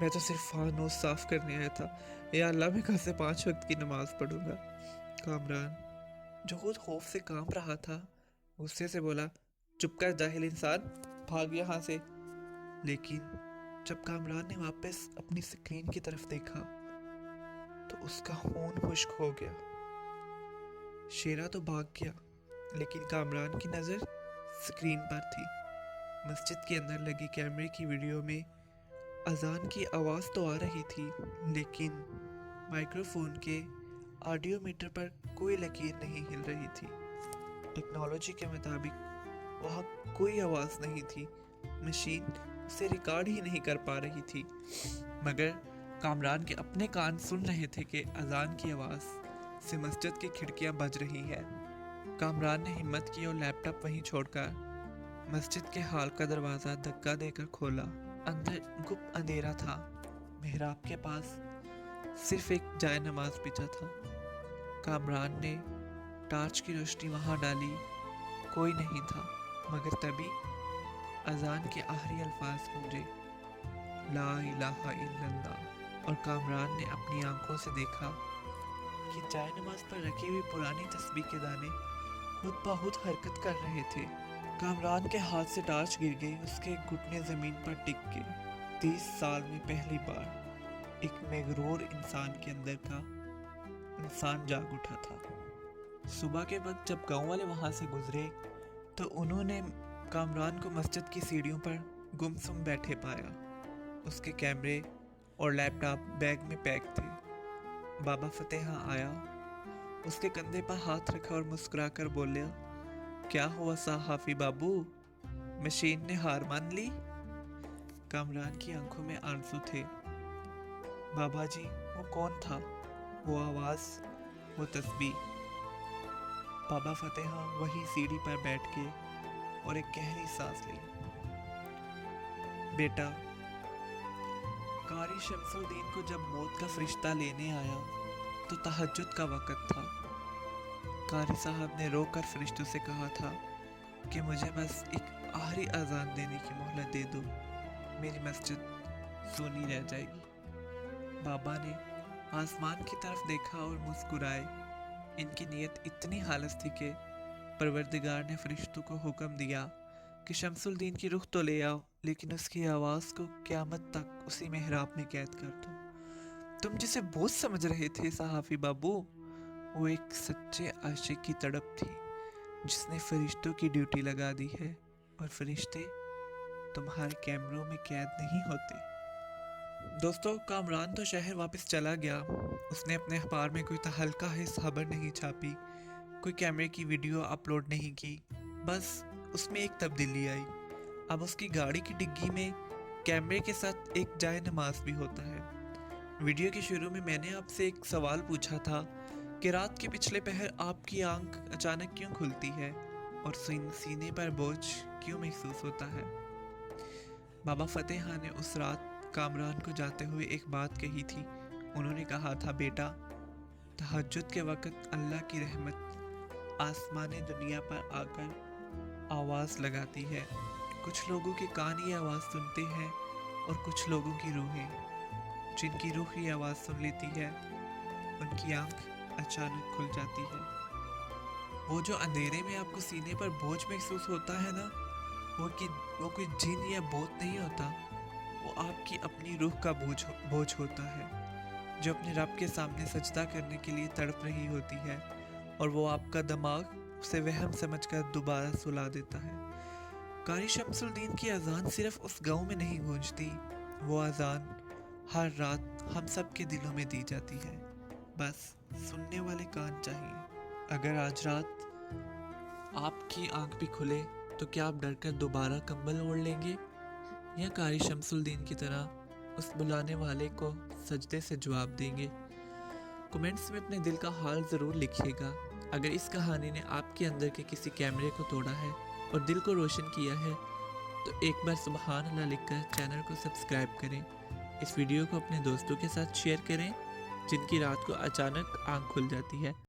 میں تو صرف فانوس صاف کرنے آیا تھا. یا اللہ میں کل سے 5 وقت کی نماز پڑھوں گا. کامران جو خود خوف سے کانپ رہا تھا غصے سے بولا, چپ کر جاہل انسان, بھاگ یہاں سے. لیکن جب کامران نے واپس اپنی سکرین کی طرف دیکھا تو اس کا خون خشک ہو گیا. شیرا تو بھاگ گیا لیکن کامران کی نظر سکرین پر تھی. مسجد کے اندر لگی کیمرے کی ویڈیو میں اذان کی آواز تو آ رہی تھی لیکن مائکرو فون کے آڈیو میٹر پر کوئی لکیر نہیں ہل رہی تھی. ٹیکنالوجی کے مطابق وہاں کوئی آواز نہیں تھی, مشین اسے ریکارڈ ہی نہیں کر پا رہی تھی. مگر کامران کے اپنے کان سن رہے تھے کہ اذان کی آواز سے مسجد کی کھڑکیاں بج رہی ہے. کامران نے ہمت کی اور لیپ ٹاپ وہیں چھوڑ کر مسجد کے ہال کا دروازہ دھکا دے کر کھولا. اندر گپ اندھیرا تھا. محراب کے پاس صرف ایک جائے نماز بچھا تھا. کامران نے ٹارچ کی روشنی وہاں ڈالی, کوئی نہیں تھا. مگر تبھی اذان کے آخری الفاظ گونجے, لا الہ الا اللہ, اور کامران نے اپنی آنکھوں سے دیکھا کہ جائے نماز پر رکھی ہوئی پرانی تسبیح کے دانے خود بخود حرکت کر رہے تھے. کامران کے ہاتھ سے ٹارچ گر گئی, اس کے گھٹنے زمین پر ٹک گئے. 30 سال میں پہلی بار ایک مغرور انسان کے اندر کا انسان جاگ اٹھا تھا. صبح کے وقت جب گاؤں والے وہاں سے گزرے تو انہوں نے کامران کو مسجد کی سیڑھیوں پر گمسم بیٹھے پایا. اس کے کیمرے اور لیپ ٹاپ بیگ میں پیک تھے. بابا فتح آیا, اس کے کندھے پر ہاتھ رکھا اور مسکرا کر بولیا, کیا ہوا صحافی بابو, مشین نے ہار مان لی؟ کامران کی آنکھوں میں آنسو تھے. بابا جی وہ کون تھا, وہ آواز, وہ تسبیح؟ بابا فتح وہی سیڑھی پر بیٹھ کے اور ایک گہری سانس لی. بیٹا, قاری شمس الدین کو جب موت کا فرشتہ لینے آیا تو تہجد کا وقت تھا. قاری صاحب نے رو کر فرشتوں سے کہا تھا کہ مجھے بس ایک آخری اذان دینے کی مہلت دے دو, میری مسجد سونی رہ جائے گی. بابا نے آسمان کی طرف دیکھا اور مسکرائے. ان کی نیت اتنی خالص تھی کہ پروردگار نے فرشتوں کو حکم دیا کہ شمس الدین کی روح تو لے آؤ, لیکن اس کی آواز کو قیامت تک اسی محراب میں قید کر دو. تم جسے بوجھ سمجھ رہے تھے صحافی بابو, وہ ایک سچے عاشق کی تڑپ تھی جس نے فرشتوں کی ڈیوٹی لگا دی ہے, اور فرشتے تمہارے کیمروں میں قید نہیں ہوتے. دوستو, کامران تو شہر واپس چلا گیا. اس نے اپنے اخبار میں کوئی تہلکہ خبر نہیں چھاپی, کوئی کیمرے کی ویڈیو اپلوڈ نہیں کی. بس اس میں ایک تبدیلی آئی. اب اس کی گاڑی کی ڈگی میں کیمرے کے ساتھ ایک جائے نماز بھی ہوتا ہے. ویڈیو کے شروع میں میں نے آپ سے ایک سوال پوچھا تھا کہ رات کے پچھلے پہر آپ کی آنکھ اچانک کیوں کھلتی ہے اور سینے پر بوجھ کیوں محسوس ہوتا ہے. بابا فتح نے اس رات کامران کو جاتے ہوئے ایک بات کہی تھی. انہوں نے کہا تھا, بیٹا, تہجد کے وقت اللہ کی رحمت آسمان دنیا پر آ کر آواز لگاتی ہے. کچھ لوگوں کے کان یہ آواز سنتے ہیں اور کچھ لوگوں کی روحیں, جن کی روح یہ آواز سن لیتی ہے, ان کی آنکھ اچانک کھل جاتی ہے. وہ جو اندھیرے میں آپ کو سینے پر بوجھ محسوس ہوتا ہے نا, وہ کوئی جن یا بھوت نہیں ہوتا, وہ آپ کی اپنی روح کا بوجھ ہوتا ہے جو اپنے رب کے سامنے سجدہ کرنے کے لیے تڑپ رہی ہوتی ہے, اور وہ آپ کا دماغ اسے وہم سمجھ کر دوبارہ سلا دیتا ہے. قاری شمس الدین کی اذان صرف اس گاؤں میں نہیں گونجتی, وہ اذان ہر رات ہم سب کے دلوں میں دی جاتی ہے. بس سننے والے کان چاہیے. اگر آج رات آپ کی آنکھ بھی کھلے تو کیا آپ ڈر کر دوبارہ کمبل اوڑھ لیں گے, یا قاری شمس الدین کی طرح اس بلانے والے کو سجدے سے جواب دیں گے؟ کمنٹس میں اپنے دل کا حال ضرور لکھیے گا. اگر اس کہانی نے آپ کے اندر کے کسی کیمرے کو توڑا ہے اور دل کو روشن کیا ہے تو ایک بار سبحان اللہ لکھ کر چینل کو سبسکرائب کریں. اس ویڈیو کو اپنے دوستوں کے ساتھ شیئر کریں جن کی رات کو اچانک آنکھ کھل جاتی ہے.